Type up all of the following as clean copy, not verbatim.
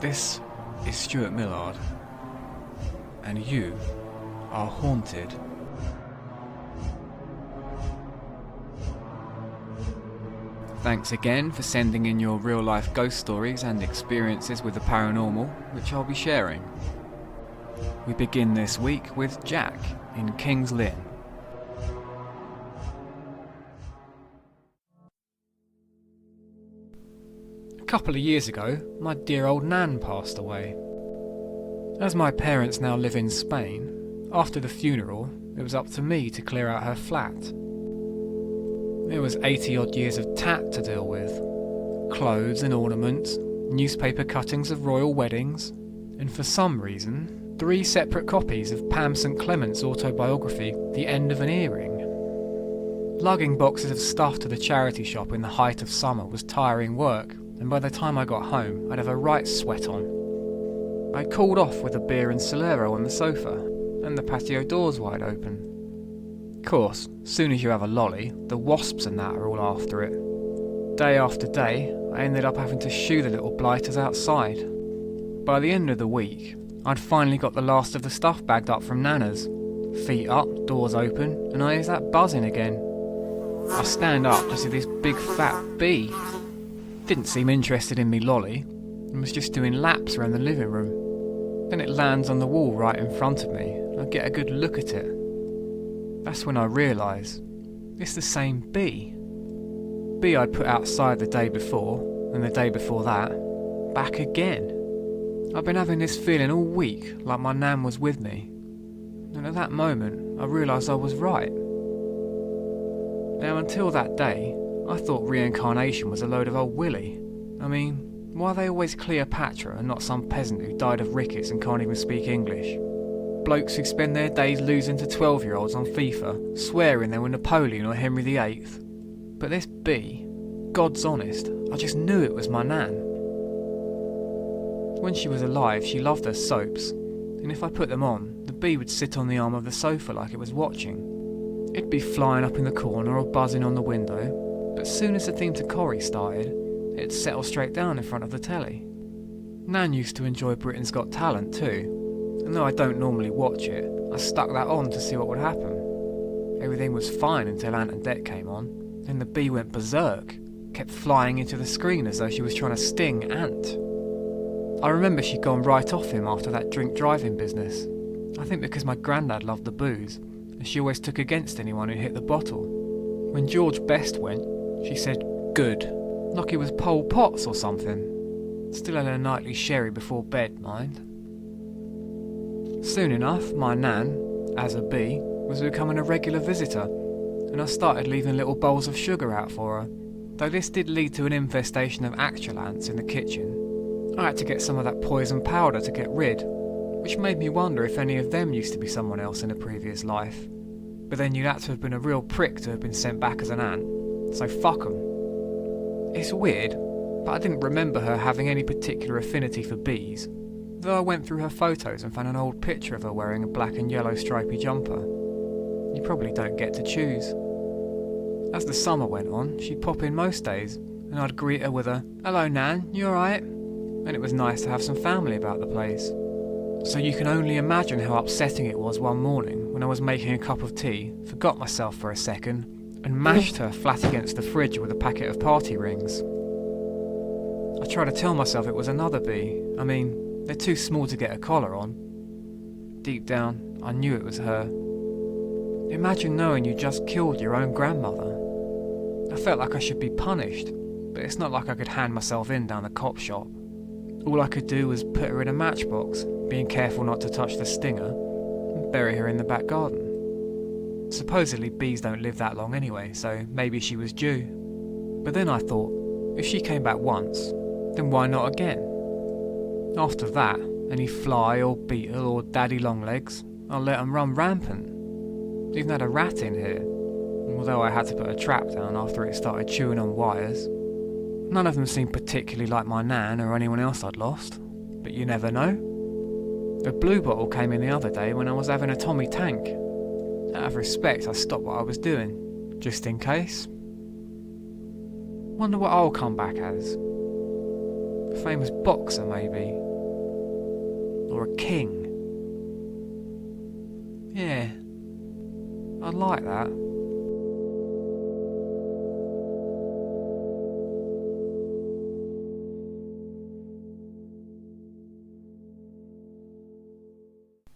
This is Stuart Millard, and you are haunted. Thanks again for sending in your real-life ghost stories and experiences with the paranormal, which I'll be sharing. We begin this week with Jack in King's Lynn. A couple of years ago, my dear old Nan passed away. As my parents now live in Spain, after the funeral, it was up to me to clear out her flat. There was 80 odd years of tat to deal with. Clothes and ornaments, newspaper cuttings of royal weddings, and for some reason, 3 separate copies of Pam St Clement's autobiography, The End of an Earring. Lugging boxes of stuff to the charity shop in the height of summer was tiring work, and by the time I got home, I'd have a right sweat on. I cooled off with a beer and Solero on the sofa, and the patio doors wide open. Of course, soon as you have a lolly, the wasps and that are all after it. Day after day, I ended up having to shoo the little blighters outside. By the end of the week, I'd finally got the last of the stuff bagged up from Nana's. Feet up, doors open, and I hear that buzzing again. I stand up to see this big fat bee. Didn't seem interested in me lolly, and was just doing laps around the living room. Then it lands on the wall right in front of me, and I get a good look at it. That's when I realise, it's the same bee. Bee I'd put outside the day before, and the day before that, back again. I've been having this feeling all week, like my Nan was with me. And at that moment, I realised I was right. Now until that day, I thought reincarnation was a load of old willy. I mean, why are they always Cleopatra and not some peasant who died of rickets and can't even speak English? Blokes who spend their days losing to 12-year-olds on FIFA, swearing they were Napoleon or Henry VIII. But this bee, God's honest, I just knew it was my Nan. When she was alive, she loved her soaps, and if I put them on, the bee would sit on the arm of the sofa like it was watching. It'd be flying up in the corner or buzzing on the window, but soon as the theme to Corrie started, it'd settle straight down in front of the telly. Nan used to enjoy Britain's Got Talent too, and though I don't normally watch it, I stuck that on to see what would happen. Everything was fine until Ant and Dec came on, and the bee went berserk, kept flying into the screen as though she was trying to sting Ant. I remember she'd gone right off him after that drink driving business. I think because my granddad loved the booze, and she always took against anyone who hit the bottle. When George Best went, she said, "Good," like he was Pol Potts or something. Still had her nightly sherry before bed, mind. Soon enough, my Nan, as a bee, was becoming a regular visitor, and I started leaving little bowls of sugar out for her. Though this did lead to an infestation of actual ants in the kitchen, I had to get some of that poison powder to get rid, which made me wonder if any of them used to be someone else in a previous life. But then you'd have to have been a real prick to have been sent back as an ant, so fuck 'em. It's weird, but I didn't remember her having any particular affinity for bees, though I went through her photos and found an old picture of her wearing a black and yellow stripy jumper. You probably don't get to choose. As the summer went on, she'd pop in most days, and I'd greet her with a, "Hello Nan, you alright?" And it was nice to have some family about the place. So you can only imagine how upsetting it was one morning when I was making a cup of tea, forgot myself for a second, and mashed her flat against the fridge with a packet of party rings. I tried to tell myself it was another bee. I mean, they're too small to get a collar on. Deep down, I knew it was her. Imagine knowing you just killed your own grandmother. I felt like I should be punished, but it's not like I could hand myself in down the cop shop. All I could do was put her in a matchbox, being careful not to touch the stinger, and bury her in the back garden. Supposedly bees don't live that long anyway, so maybe she was due. But then I thought, if she came back once, then why not again? After that, any fly or beetle or daddy longlegs, I'll let 'em run rampant. Even had a rat in here, although I had to put a trap down after it started chewing on wires. None of them seemed particularly like my Nan or anyone else I'd lost, but you never know. A blue bottle came in the other day when I was having a Tommy tank. Out of respect, I stopped what I was doing, just in case. Wonder what I'll come back as. A famous boxer, maybe. or a king. Yeah, I'd like that.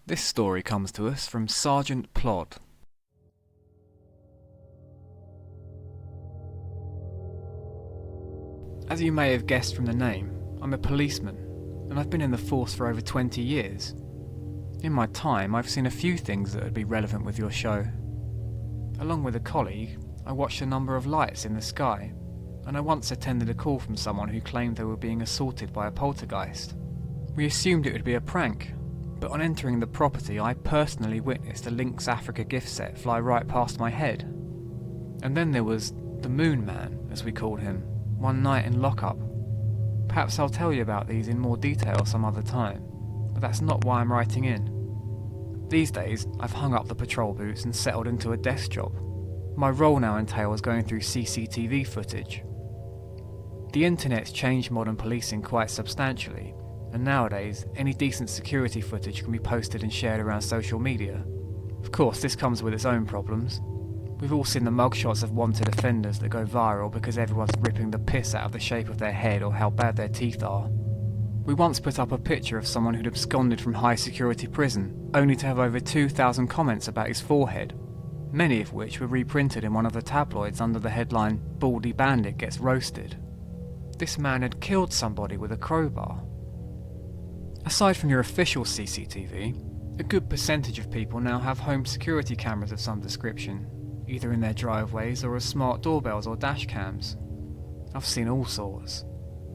This story comes to us from Sergeant Plod. As you may have guessed from the name, I'm a policeman, and I've been in the force for over 20 years. In my time, I've seen a few things that would be relevant with your show. Along with a colleague, I watched a number of lights in the sky, and I once attended a call from someone who claimed they were being assaulted by a poltergeist. We assumed it would be a prank, but on entering the property, I personally witnessed a Lynx Africa gift set fly right past my head. And then there was the Moon Man, as we called him, one night in lockup. Perhaps I'll tell you about these in more detail some other time, but that's not why I'm writing in. These days, I've hung up the patrol boots and settled into a desk job. My role now entails going through CCTV footage. The internet's changed modern policing quite substantially, and nowadays, any decent security footage can be posted and shared around social media. Of course, this comes with its own problems. We've all seen the mugshots of wanted offenders that go viral because everyone's ripping the piss out of the shape of their head or how bad their teeth are. We once put up a picture of someone who'd absconded from high security prison, only to have over 2,000 comments about his forehead, many of which were reprinted in one of the tabloids under the headline, "Baldy Bandit Gets Roasted." This man had killed somebody with a crowbar. Aside from your official CCTV, a good percentage of people now have home security cameras of some description, either in their driveways or as smart doorbells or dash cams. I've seen all sorts.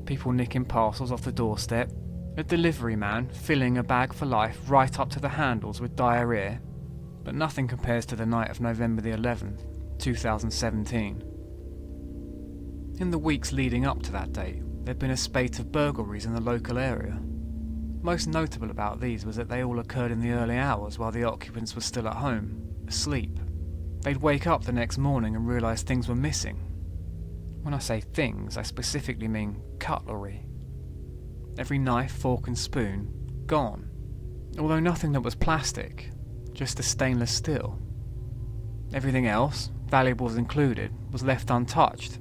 People nicking parcels off the doorstep, a delivery man filling a bag for life right up to the handles with diarrhea, but nothing compares to the night of November the 11th, 2017. In the weeks leading up to that date, there'd been a spate of burglaries in the local area. Most notable about these was that they all occurred in the early hours while the occupants were still at home, asleep. They'd wake up the next morning and realise things were missing. When I say things, I specifically mean cutlery. Every knife, fork and spoon, gone. Although nothing that was plastic, just the stainless steel. Everything else, valuables included, was left untouched,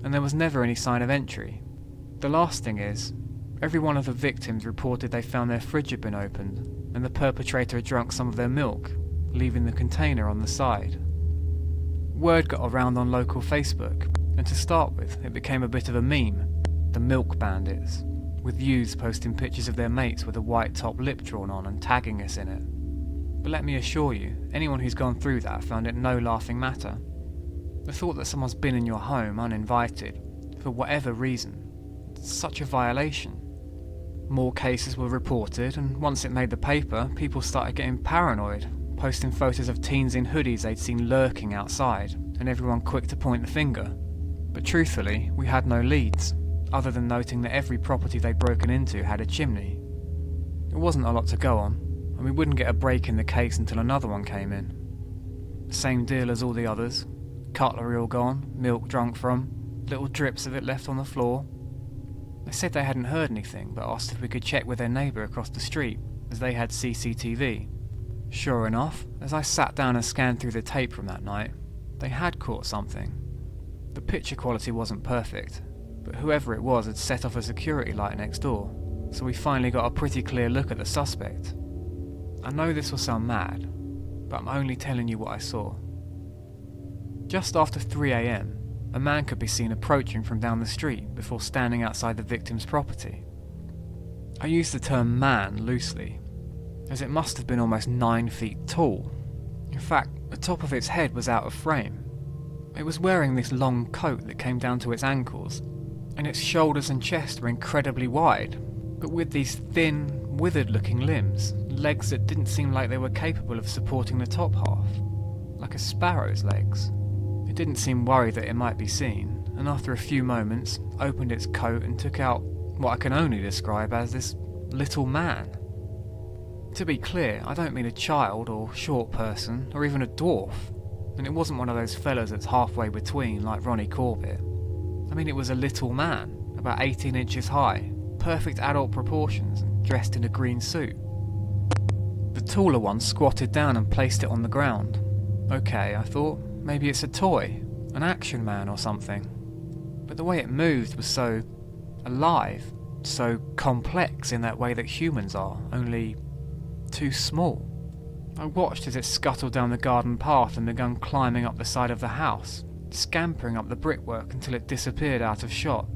and there was never any sign of entry. The last thing is, every one of the victims reported they found their fridge had been opened, and the perpetrator had drunk some of their milk, leaving the container on the side. Word got around on local Facebook, and to start with, it became a bit of a meme, the milk bandits, with youths posting pictures of their mates with a white top lip drawn on and tagging us in it. But let me assure you, anyone who's gone through that found it no laughing matter. The thought that someone's been in your home uninvited, for whatever reason, it's such a violation. More cases were reported, and once it made the paper, people started getting paranoid, posting photos of teens in hoodies they'd seen lurking outside, and everyone quick to point the finger. But truthfully, we had no leads, other than noting that every property they'd broken into had a chimney. It wasn't a lot to go on, and we wouldn't get a break in the case until another one came in. Same deal as all the others. Cutlery all gone, milk drunk from, little drips of it left on the floor. They said they hadn't heard anything, but asked if we could check with their neighbour across the street, as they had CCTV. Sure enough, as I sat down and scanned through the tape from that night, they had caught something. The picture quality wasn't perfect, but whoever it was had set off a security light next door, so we finally got a pretty clear look at the suspect. I know this will sound mad, but I'm only telling you what I saw. Just after 3 AM, a man could be seen approaching from down the street before standing outside the victim's property. I use the term man loosely, as it must have been almost 9 feet tall. In fact, the top of its head was out of frame. It was wearing this long coat that came down to its ankles, and its shoulders and chest were incredibly wide, but with these thin, withered-looking limbs, legs that didn't seem like they were capable of supporting the top half, like a sparrow's legs. It didn't seem worried that it might be seen, and after a few moments, opened its coat and took out what I can only describe as this little man. To be clear, I don't mean a child or short person, or even a dwarf, and it wasn't one of those fellas that's halfway between like Ronnie Corbett. I mean, it was a little man, about 18 inches high, perfect adult proportions, and dressed in a green suit. The taller one squatted down and placed it on the ground. Okay, I thought, maybe it's a toy, an action man or something. But the way it moved was so alive, so complex in that way that humans are, only too small. I watched as it scuttled down the garden path and began climbing up the side of the house, scampering up the brickwork until it disappeared out of shot.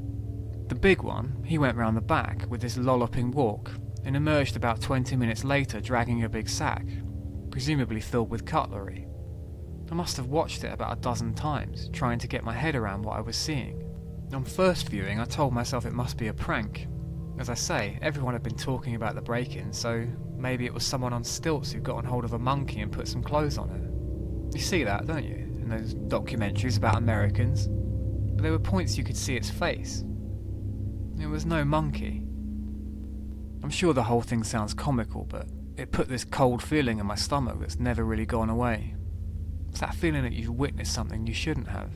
The big one, he went round the back with this lolloping walk and emerged about 20 minutes later dragging a big sack, presumably filled with cutlery. I must have watched it about a dozen times, trying to get my head around what I was seeing. On first viewing, I told myself it must be a prank. As I say, everyone had been talking about the break-in, so maybe it was someone on stilts who got on hold of a monkey and put some clothes on it. You see that, don't you, in those documentaries about Americans? But there were points you could see its face. It was no monkey. I'm sure the whole thing sounds comical, but it put this cold feeling in my stomach that's never really gone away. It's that feeling that you've witnessed something you shouldn't have.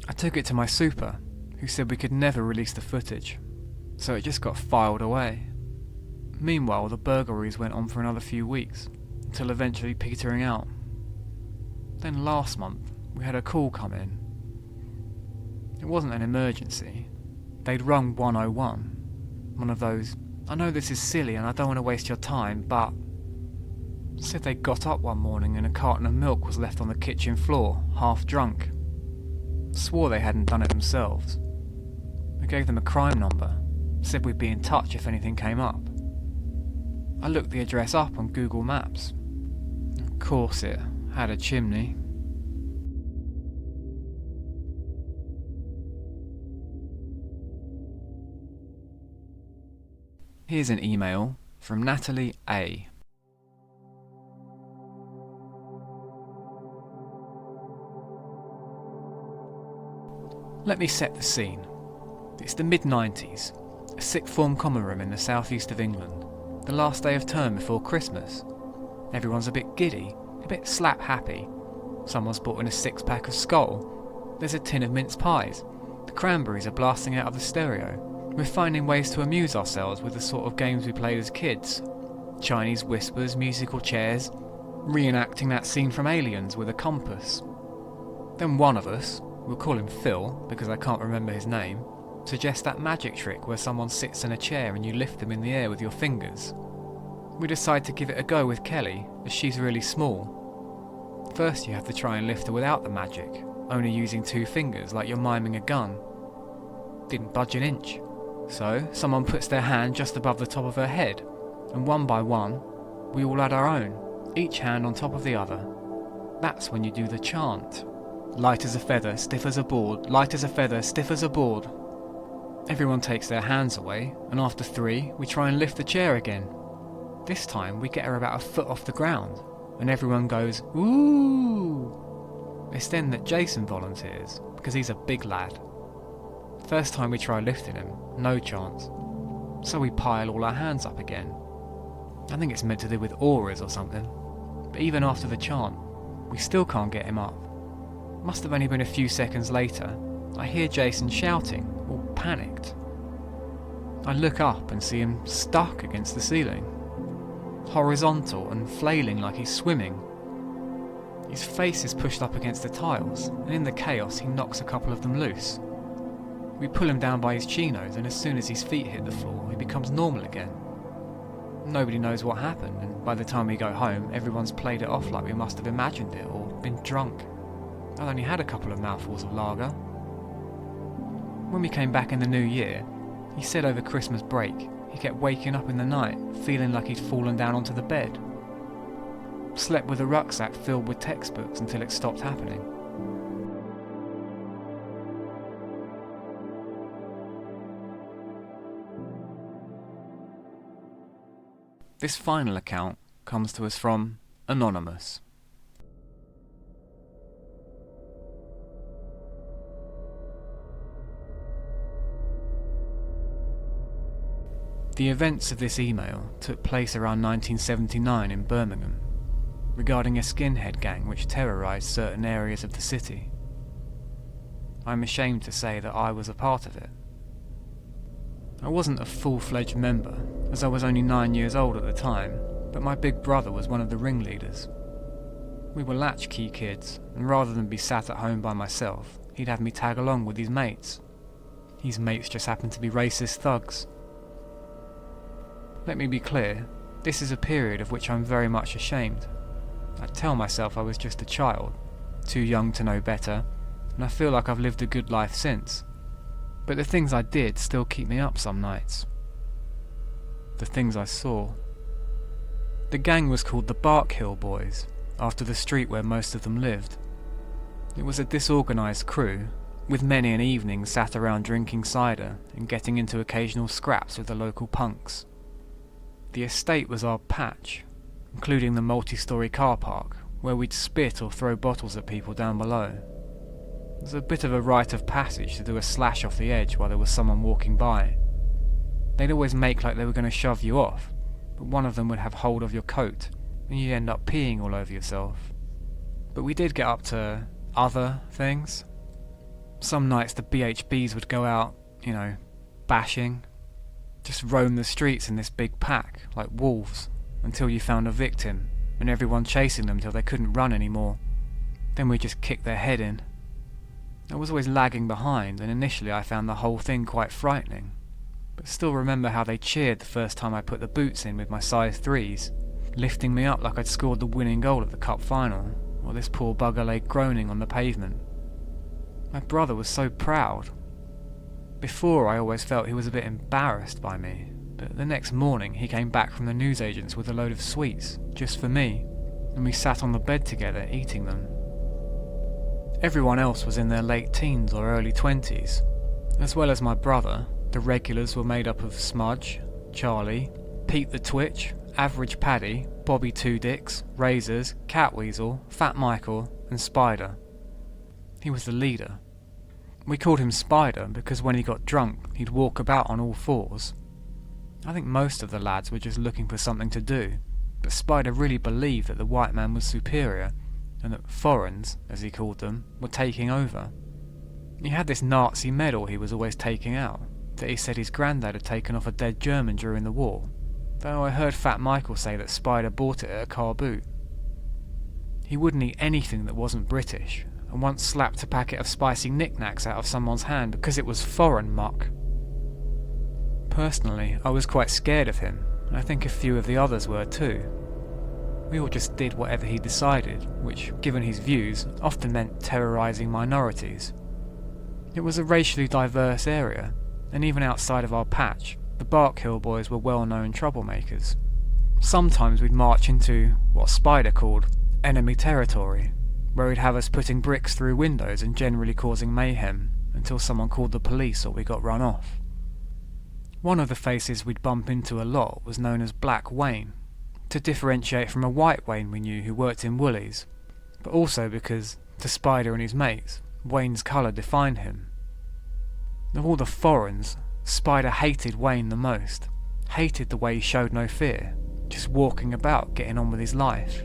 I took it to my super, who said we could never release the footage, so it just got filed away. Meanwhile, the burglaries went on for another few weeks, until eventually petering out. Then last month, we had a call come in. It wasn't an emergency. They'd rung 101, one of those, I know this is silly and I don't want to waste your time, but said they got up one morning and a carton of milk was left on the kitchen floor, half drunk. Swore they hadn't done it themselves. I gave them a crime number, said we'd be in touch if anything came up. I looked the address up on Google Maps. Of course it had a chimney. Here's an email from Natalie A. Let me set the scene. It's the mid-90s, a sixth form common room in the southeast of England, the last day of term before Christmas. Everyone's a bit giddy, a bit slap happy. Someone's brought in a six-pack of Skoll. There's a tin of mince pies. The cranberries are blasting out of the stereo. We're finding ways to amuse ourselves with the sort of games we played as kids. Chinese whispers, musical chairs, reenacting that scene from Aliens with a compass. Then one of us, we'll call him Phil because I can't remember his name, suggests that magic trick where someone sits in a chair and you lift them in the air with your fingers. We decide to give it a go with Kelly, as she's really small. First you have to try and lift her without the magic, only using 2 fingers like you're miming a gun. Didn't budge an inch. So someone puts their hand just above the top of her head, and one by one, we all add our own, each hand on top of the other. That's when you do the chant. Light as a feather, stiff as a board, light as a feather, stiff as a board. Everyone takes their hands away, and after 3, we try and lift the chair again. This time we get her about a foot off the ground, and everyone goes, ooh! It's then that Jason volunteers, because he's a big lad. First time we try lifting him, no chance. So we pile all our hands up again. I think it's meant to do with auras or something. But even after the chant, we still can't get him up. Must have only been a few seconds later, I hear Jason shouting, all panicked. I look up and see him stuck against the ceiling, horizontal and flailing like he's swimming. His face is pushed up against the tiles, and in the chaos he knocks a couple of them loose. We pull him down by his chinos, and as soon as his feet hit the floor, he becomes normal again. Nobody knows what happened, and by the time we go home, everyone's played it off like we must have imagined it or been drunk. I'd only had a couple of mouthfuls of lager. When we came back in the new year, he said over Christmas break, he kept waking up in the night, feeling like he'd fallen down onto the bed. Slept with a rucksack filled with textbooks until it stopped happening. This final account comes to us from Anonymous. The events of this email took place around 1979 in Birmingham, regarding a skinhead gang which terrorised certain areas of the city. I'm ashamed to say that I was a part of it. I wasn't a full-fledged member, as I was only 9 years old at the time, but my big brother was one of the ringleaders. We were latchkey kids, and rather than be sat at home by myself, he'd have me tag along with his mates. His mates just happened to be racist thugs. Let me be clear, this is a period of which I'm very much ashamed. I tell myself I was just a child, too young to know better, and I feel like I've lived a good life since. But the things I did still keep me up some nights. The things I saw. The gang was called the Bark Hill Boys, after the street where most of them lived. It was a disorganised crew, with many an evening sat around drinking cider and getting into occasional scraps with the local punks. The estate was our patch, including the multi-storey car park, where we'd spit or throw bottles at people down below. It was a bit of a rite of passage to do a slash off the edge while there was someone walking by. They'd always make like they were going to shove you off, but one of them would have hold of your coat, and you'd end up peeing all over yourself. But we did get up to other things. Some nights the BHBs would go out, bashing. Just roam the streets in this big pack, like wolves, until you found a victim, and everyone chasing them till they couldn't run anymore. Then we'd just kick their head in. I was always lagging behind, and initially I found the whole thing quite frightening, but still remember how they cheered the first time I put the boots in with my size 3s, lifting me up like I'd scored the winning goal at the cup final, while this poor bugger lay groaning on the pavement. My brother was so proud. Before I always felt he was a bit embarrassed by me, but the next morning he came back from the newsagents with a load of sweets, just for me, and we sat on the bed together eating them. Everyone else was in their late teens or early 20s. As well as my brother, the regulars were made up of Smudge, Charlie, Pete the Twitch, Average Paddy, Bobby Two Dicks, Razors, Catweasel, Fat Michael, and Spider. He was the leader. We called him Spider because when he got drunk, he'd walk about on all fours. I think most of the lads were just looking for something to do, but Spider really believed that the white man was superior, and that foreigners, as he called them, were taking over. He had this Nazi medal he was always taking out, that he said his granddad had taken off a dead German during the war, though I heard Fat Michael say that Spider bought it at a car boot. He wouldn't eat anything that wasn't British, and once slapped a packet of spicy knickknacks out of someone's hand because it was foreign muck. Personally, I was quite scared of him, and I think a few of the others were too. We all just did whatever he decided, which, given his views, often meant terrorising minorities. It was a racially diverse area, and even outside of our patch, the Bark Hill Boys were well-known troublemakers. Sometimes we'd march into what Spider called enemy territory, where he'd have us putting bricks through windows and generally causing mayhem until someone called the police or we got run off. One of the faces we'd bump into a lot was known as Black Wayne, to differentiate from a white Wayne we knew who worked in Woolies, but also because, to Spider and his mates, Wayne's colour defined him. Of all the foreigners, Spider hated Wayne the most, hated the way he showed no fear, just walking about getting on with his life.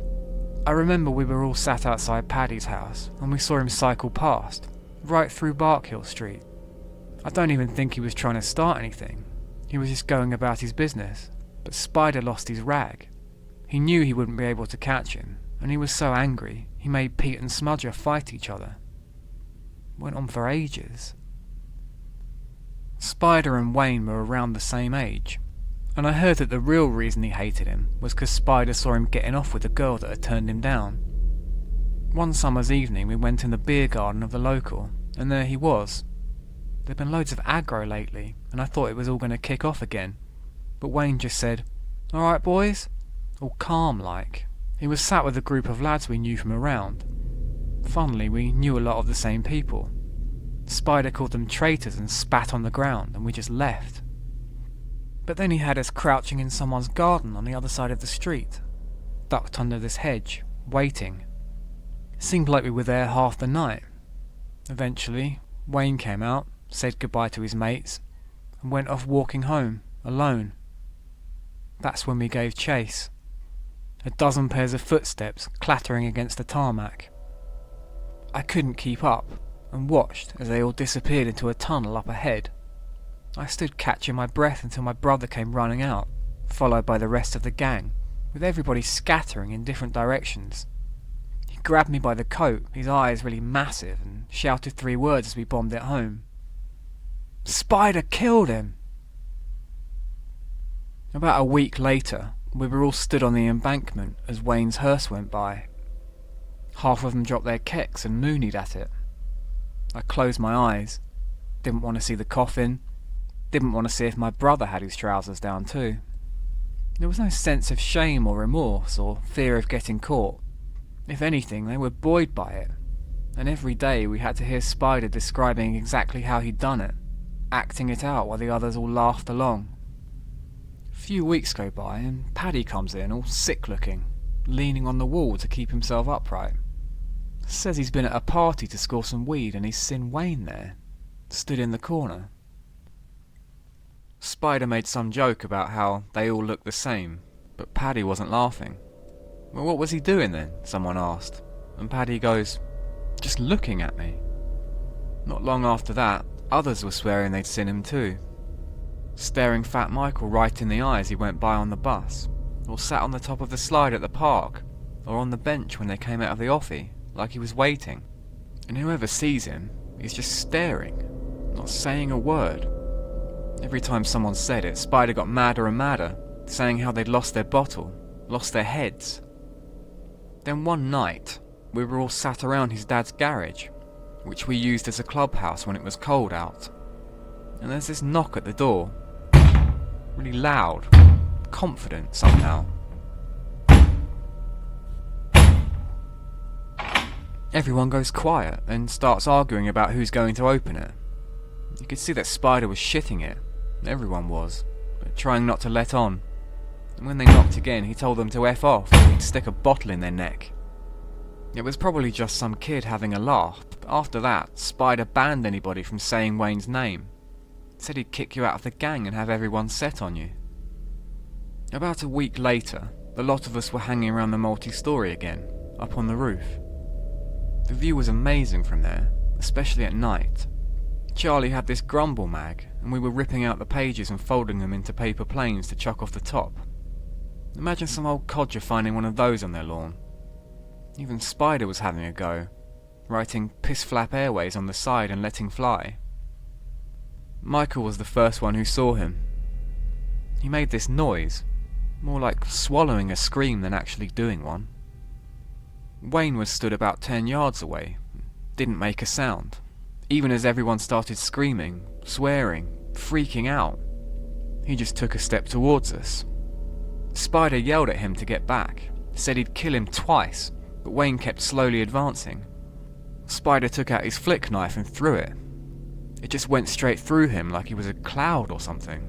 I remember we were all sat outside Paddy's house and we saw him cycle past, right through Barkhill Street. I don't even think he was trying to start anything, he was just going about his business, but Spider lost his rag. He knew he wouldn't be able to catch him, and he was so angry he made Pete and Smudger fight each other. It went on for ages. Spider and Wayne were around the same age, and I heard that the real reason he hated him was because Spider saw him getting off with a girl that had turned him down. One summer's evening we went in the beer garden of the local, and there he was. There'd been loads of aggro lately, and I thought it was all going to kick off again, but Wayne just said, "Alright boys?" all calm-like. He was sat with a group of lads we knew from around. Funnily, we knew a lot of the same people. Spider called them traitors and spat on the ground, and we just left. But then he had us crouching in someone's garden on the other side of the street, ducked under this hedge, waiting. It seemed like we were there half the night. Eventually, Wayne came out, said goodbye to his mates, and went off walking home, alone. That's when we gave chase. A dozen pairs of footsteps clattering against the tarmac. I couldn't keep up, and watched as they all disappeared into a tunnel up ahead. I stood catching my breath until my brother came running out, followed by the rest of the gang, with everybody scattering in different directions. He grabbed me by the coat, his eyes really massive, and shouted 3 words as we bombed it home. "Spider killed him!" About a week later, we were all stood on the embankment as Wayne's hearse went by. Half of them dropped their keks and moonied at it. I closed my eyes. Didn't want to see the coffin. Didn't want to see if my brother had his trousers down too. There was no sense of shame or remorse or fear of getting caught. If anything, they were buoyed by it. And every day we had to hear Spider describing exactly how he'd done it, acting it out while the others all laughed along. A few weeks go by and Paddy comes in all sick looking, leaning on the wall to keep himself upright. Says he's been at a party to score some weed and he's seen Wayne there, stood in the corner. Spider made some joke about how they all looked the same, but Paddy wasn't laughing. "Well, what was he doing then?" someone asked, and Paddy goes, "Just looking at me." Not long after that, others were swearing they'd seen him too. Staring Fat Michael right in the eye as he went by on the bus, or sat on the top of the slide at the park, or on the bench when they came out of the offie, like he was waiting. And whoever sees him, he's just staring, not saying a word. Every time someone said it, Spider got madder and madder, saying how they'd lost their bottle, lost their heads. Then one night, we were all sat around his dad's garage, which we used as a clubhouse when it was cold out. And there's this knock at the door. Really loud, confident somehow. Everyone goes quiet and starts arguing about who's going to open it. You could see that Spider was shitting it. Everyone was, but trying not to let on. And when they knocked again, he told them to F off, or he'd stick a bottle in their neck. It was probably just some kid having a laugh, but after that, Spider banned anybody from saying Wayne's name. Said he'd kick you out of the gang and have everyone set on you. About a week later, the lot of us were hanging around the multi-story again, up on the roof. The view was amazing from there, especially at night. Charlie had this Grumble mag, and we were ripping out the pages and folding them into paper planes to chuck off the top. Imagine some old codger finding one of those on their lawn. Even Spider was having a go, writing Piss Flap Airways on the side and letting fly. Michael was the first one who saw him. He made this noise, more like swallowing a scream than actually doing one. Wayne was stood about 10 yards away, didn't make a sound, even as everyone started screaming, swearing, freaking out. He just took a step towards us. Spider yelled at him to get back, said he'd kill him twice, but Wayne kept slowly advancing. Spider took out his flick knife and threw it. It just went straight through him like he was a cloud or something.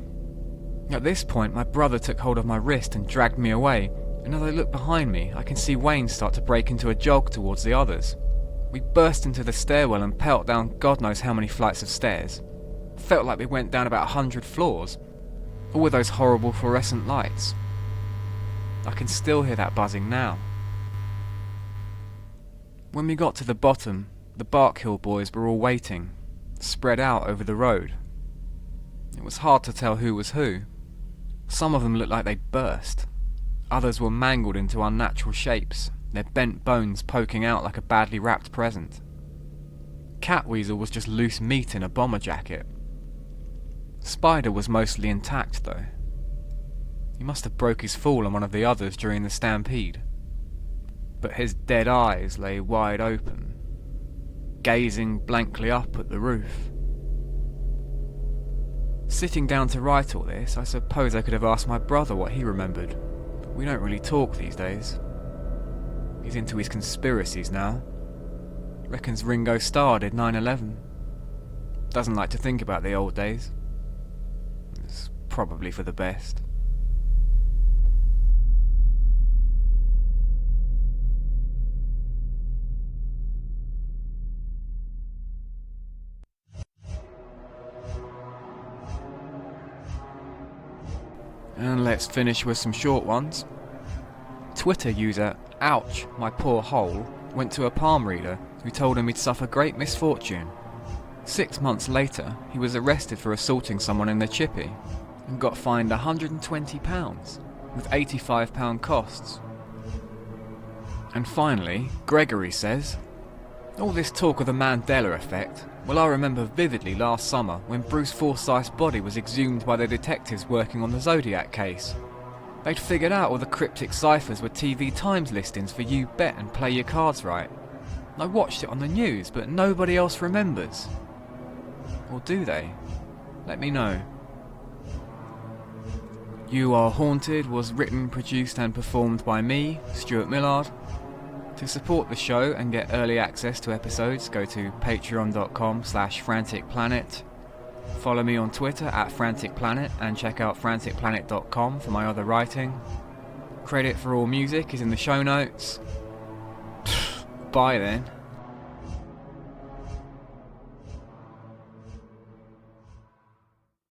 At this point, my brother took hold of my wrist and dragged me away, and as I look behind me, I can see Wayne start to break into a jog towards the others. We burst into the stairwell and pelt down God knows how many flights of stairs. Felt like we went down about 100 floors, all with those horrible fluorescent lights. I can still hear that buzzing now. When we got to the bottom, the Bark Hill boys were all waiting, spread out over the road. It was hard to tell who was who. Some of them looked like they'd burst. Others were mangled into unnatural shapes, their bent bones poking out like a badly wrapped present. Catweasel was just loose meat in a bomber jacket. Spider was mostly intact though. He must have broke his fall on one of the others during the stampede. But his dead eyes lay wide open, gazing blankly up at the roof. Sitting down to write all this, I suppose I could have asked my brother what he remembered, but we don't really talk these days. He's into his conspiracies now. Reckons Ringo Starr did 9/11. Doesn't like to think about the old days. It's probably for the best. And let's finish with some short ones. Twitter user Ouch My Poor Hole went to a palm reader who told him he'd suffer great misfortune. 6 months later, he was arrested for assaulting someone in the chippy and got fined £120. with £85 costs. And finally, Gregory says, all this talk of the Mandela effect, well, I remember vividly last summer when Bruce Forsyth's body was exhumed by the detectives working on the Zodiac case. They'd figured out all the cryptic ciphers were TV Times listings for You Bet and Play Your Cards Right. I watched it on the news, but nobody else remembers. Or do they? Let me know. You Are Haunted was written, produced and performed by me, Stuart Millard. To support the show and get early access to episodes, go to patreon.com/franticplanet. Follow me on Twitter @franticplanet and check out franticplanet.com for my other writing. Credit for all music is in the show notes. Bye then.